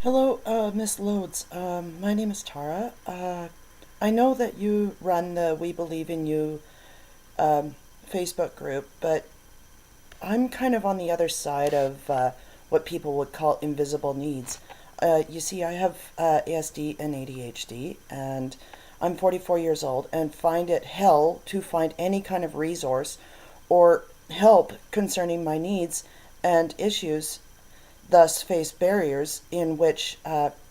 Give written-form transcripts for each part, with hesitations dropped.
Hello, Miss Loads. My name is Tara. I know that you run the We Believe in You Facebook group, but I'm kind of on the other side of what people would call invisible needs. You see, I have ASD and ADHD, and I'm 44 years old, and find it hell to find any kind of resource or help concerning my needs and issues, thus face barriers in which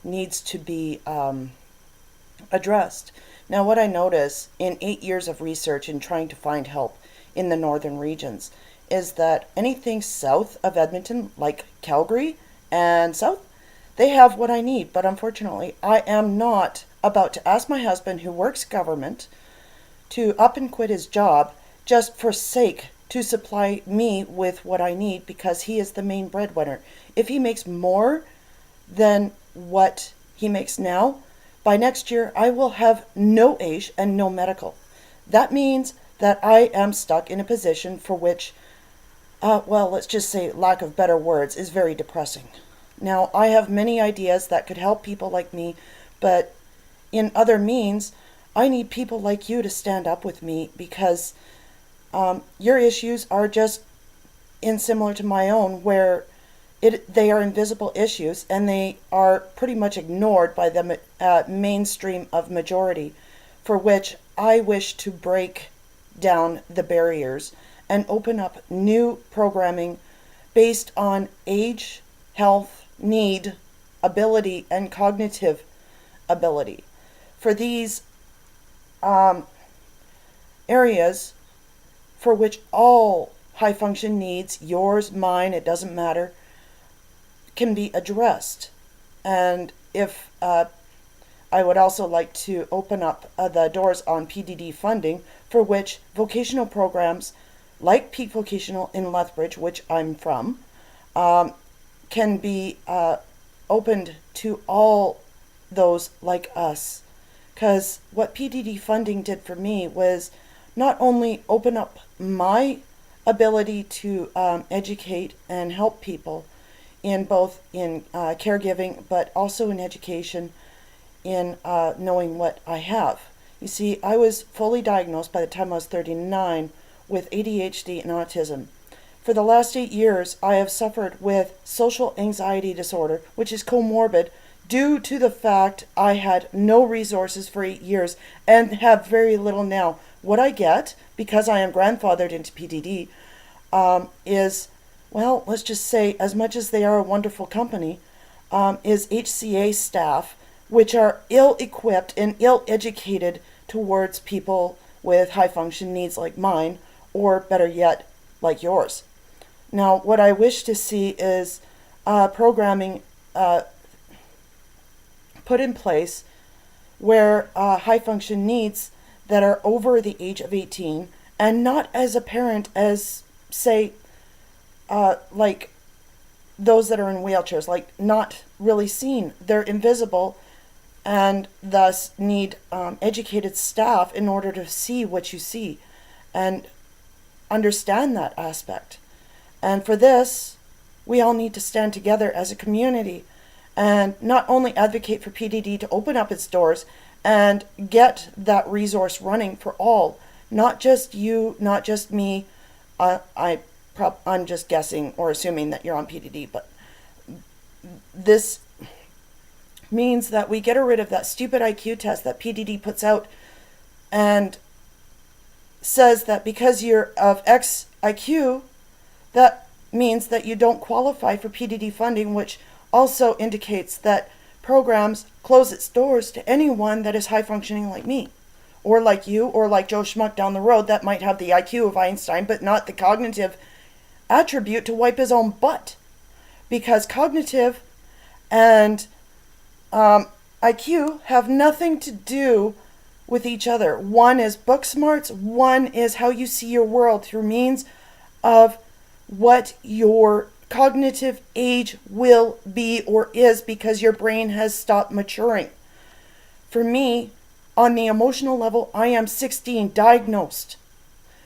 needs to be addressed. Now, what I notice in 8 years of research in trying to find help in the northern regions is that anything south of Edmonton, like Calgary and south, they have what I need. But unfortunately, I am not about to ask my husband, who works government, to up and quit his job just for sake to supply me with what I need because he is the main breadwinner. If he makes more than what he makes now, by next year I will have no age and no medical. That means that I am stuck in a position for which, well, let's just say, lack of better words, is very depressing. Now, I have many ideas that could help people like me, but in other means, I need people like you to stand up with me because your issues are just in similar to my own, where they are invisible issues and they are pretty much ignored by the mainstream of majority, for which I wish to break down the barriers and open up new programming based on age, health, need, ability, and cognitive ability. For these areas for which all high function needs, yours, mine, it doesn't matter, can be addressed. And if I would also like to open up the doors on PDD funding, for which vocational programs like Peak Vocational in Lethbridge, which I'm from, can be opened to all those like us. Because what PDD funding did for me was not only open up my ability to educate and help people in both in caregiving, but also in education, in knowing what I have. You see, I was fully diagnosed by the time I was 39 with ADHD and autism. For the last 8 years, I have suffered with social anxiety disorder, which is comorbid due to the fact I had no resources for 8 years and have very little now. What I get, because I am grandfathered into PDD, is, well, let's just say, as much as they are a wonderful company, is HCA staff, which are ill-equipped and ill-educated towards people with high-function needs like mine, or better yet, like yours. Now, what I wish to see is programming put in place where high-function needs that are over the age of 18 and not as apparent as, say, like those that are in wheelchairs, like not really seen. They're invisible and thus need educated staff in order to see what you see and understand that aspect. And for this, we all need to stand together as a community and not only advocate for PDD to open up its doors and get that resource running for all, not just you, not just me. I'm just guessing or assuming that you're on PDD, but this means that we get rid of that stupid IQ test that PDD puts out and says that because you're of X IQ, that means that you don't qualify for PDD funding, which also indicates that programs close its doors to anyone that is high functioning like me, or like you, or like Joe Schmuck down the road that might have the IQ of Einstein but not the cognitive attribute to wipe his own butt. Because cognitive and IQ have nothing to do with each other. One is book smarts, one is how you see your world through means of what your cognitive age will be or is, because your brain has stopped maturing. For me, on the emotional level, I am 16 diagnosed.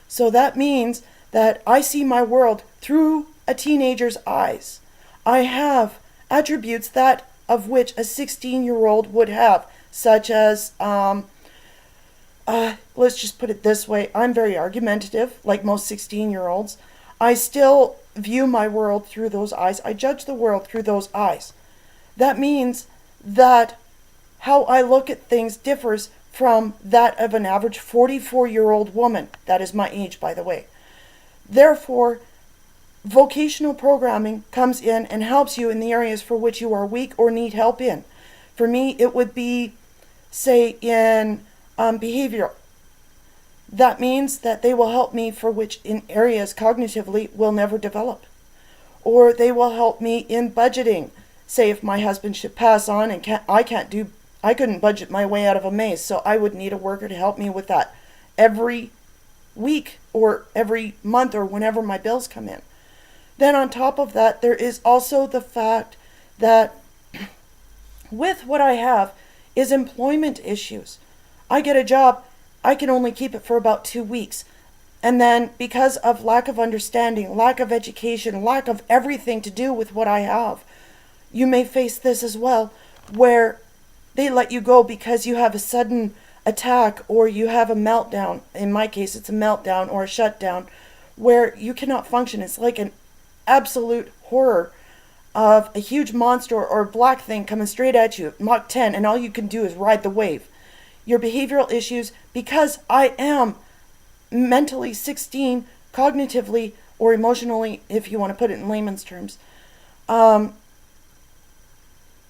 So that means that I see my world through a teenager's eyes. I have attributes that of which a 16-year-old would have, such as, let's just put it this way, I'm very argumentative, like most 16-year-olds. I still view my world through those eyes. I judge the world through those eyes. That means that how I look at things differs from that of an average 44-year-old woman. That is my age, by the way. Therefore, vocational programming comes in and helps you in the areas for which you are weak or need help in. For me, it would be, say, in behavioral. That means that they will help me for which in areas cognitively will never develop. Or they will help me in budgeting. Say if my husband should pass on and I couldn't budget my way out of a maze, so I would need a worker to help me with that every week or every month or whenever my bills come in. Then on top of that, there is also the fact that with what I have is employment issues. I get a job, I can only keep it for about 2 weeks. And then because of lack of understanding, lack of education, lack of everything to do with what I have, you may face this as well, where they let you go because you have a sudden attack or you have a meltdown. In my case, it's a meltdown or a shutdown where you cannot function. It's like an absolute horror of a huge monster or black thing coming straight at you, Mach 10, and all you can do is ride the wave. Your behavioral issues, because I am mentally 16, cognitively or emotionally, if you want to put it in layman's terms, I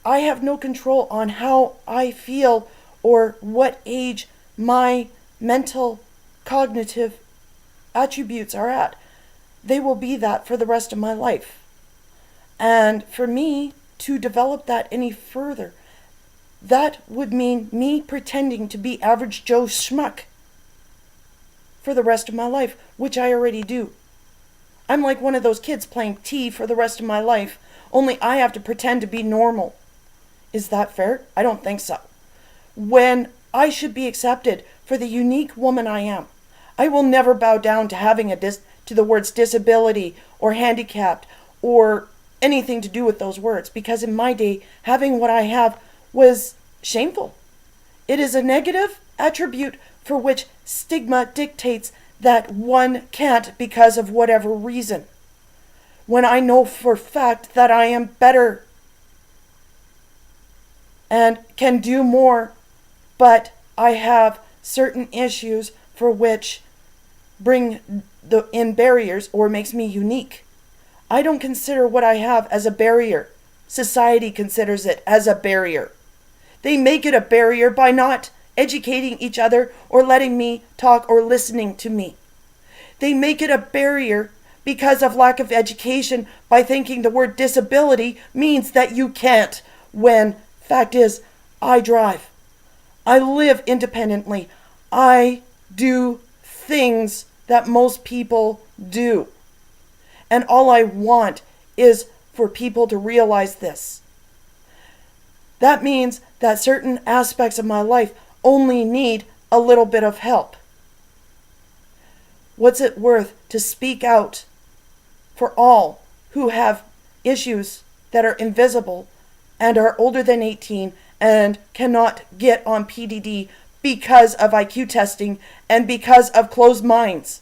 have no control on how I feel or what age my mental cognitive attributes are at. They will be that for the rest of my life. And for me to develop that any further, that would mean me pretending to be average Joe Schmuck for the rest of my life, which I already do. I'm like one of those kids playing T for the rest of my life, only I have to pretend to be normal. Is that fair? I don't think so. When I should be accepted for the unique woman I am, I will never bow down to having to the words disability or handicapped or anything to do with those words, because in my day, having what I have was shameful. It is a negative attribute for which stigma dictates that one can't because of whatever reason. When I know for fact that I am better and can do more, but I have certain issues for which bring in barriers or makes me unique. I don't consider what I have as a barrier. Society considers it as a barrier. They make it a barrier by not educating each other or letting me talk or listening to me. They make it a barrier because of lack of education by thinking the word disability means that you can't, when fact is, I drive. I live independently. I do things that most people do. And all I want is for people to realize this. That means that certain aspects of my life only need a little bit of help. What's it worth to speak out for all who have issues that are invisible and are older than 18 and cannot get on PDD because of IQ testing and because of closed minds?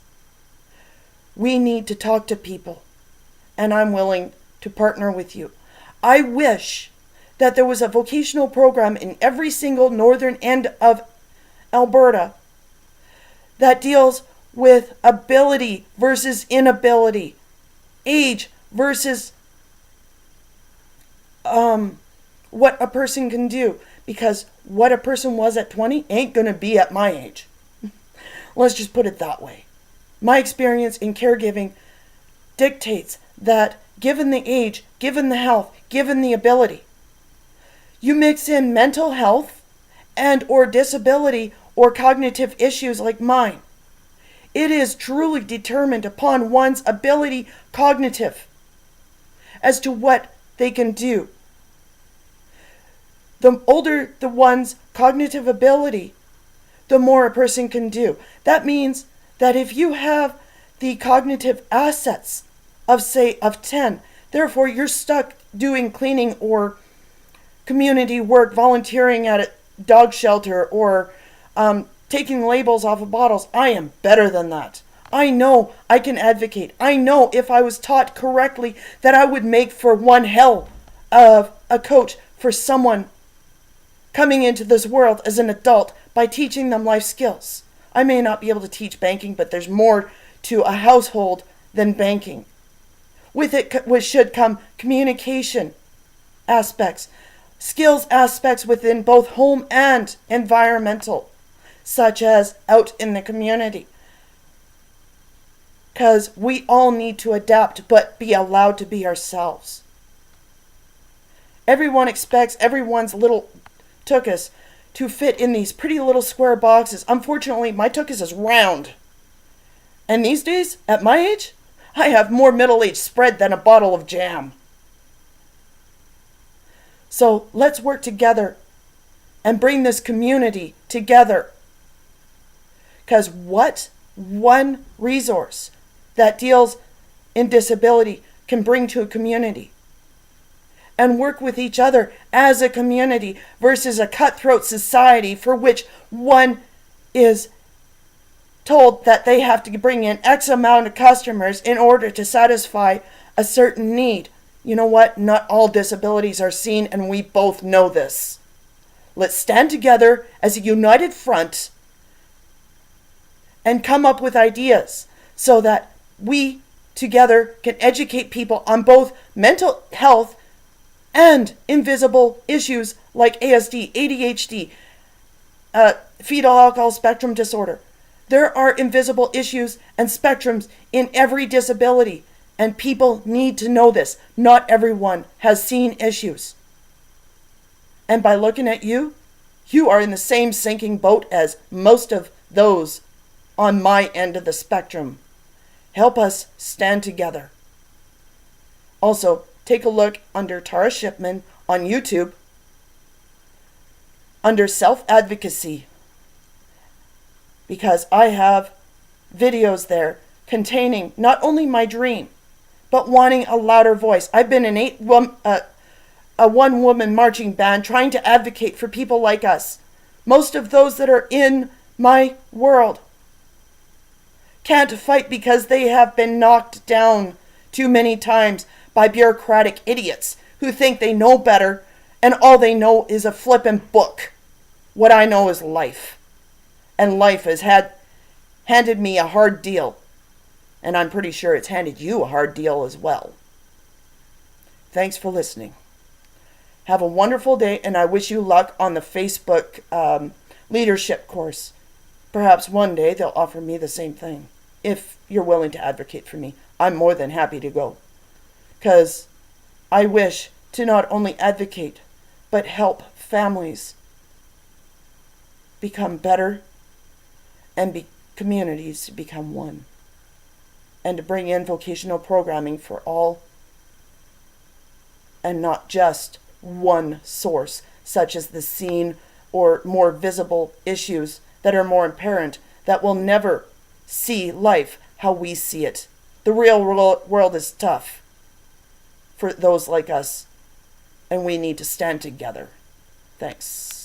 We need to talk to people, and I'm willing to partner with you. I wish that there was a vocational program in every single northern end of Alberta that deals with ability versus inability, age versus what a person can do, because what a person was at 20 ain't going to be at my age. Let's just put it that way. My experience in caregiving dictates that given the age, given the health, given the ability, you mix in mental health and or disability or cognitive issues like mine. It is truly determined upon one's ability cognitive as to what they can do. The older the one's cognitive ability, the more a person can do. That means that if you have the cognitive assets of, say, of 10, therefore you're stuck doing cleaning or community work, volunteering at a dog shelter, or taking labels off of bottles. I am better than that. I know I can advocate. I know if I was taught correctly that I would make for one hell of a coach for someone coming into this world as an adult by teaching them life skills. I may not be able to teach banking, but there's more to a household than banking. With it should come communication aspects, skills aspects within both home and environmental, such as out in the community. Because we all need to adapt, but be allowed to be ourselves. Everyone expects everyone's little tuchus to fit in these pretty little square boxes. Unfortunately, my tuchus is round. And these days, at my age, I have more middle-aged spread than a bottle of jam. So let's work together and bring this community together. Because what one resource that deals in disability can bring to a community? And work with each other as a community versus a cutthroat society for which one is told that they have to bring in X amount of customers in order to satisfy a certain need. You know what? Not all disabilities are seen, and we both know this. Let's stand together as a united front and come up with ideas so that we together can educate people on both mental health and invisible issues like ASD, ADHD, fetal alcohol spectrum disorder. There are invisible issues and spectrums in every disability, and people need to know this. Not everyone has seen issues. And by looking at you, you are in the same sinking boat as most of those on my end of the spectrum. Help us stand together. Also, take a look under Tarra Shipman on YouTube under self-advocacy, because I have videos there containing not only my dream, but wanting a louder voice. I've been in a one-woman marching band trying to advocate for people like us. Most of those that are in my world can't fight because they have been knocked down too many times by bureaucratic idiots who think they know better, and all they know is a flippin' book. What I know is life. And life has handed me a hard deal. And I'm pretty sure it's handed you a hard deal as well. Thanks for listening. Have a wonderful day, and I wish you luck on the Facebook leadership course. Perhaps one day they'll offer me the same thing. If you're willing to advocate for me, I'm more than happy to go. Because I wish to not only advocate, but help families become better and communities to become one. And to bring in vocational programming for all and not just one source, such as the seen or more visible issues that are more apparent, that will never see life how we see it. The real world is tough for those like us, and we need to stand together. Thanks.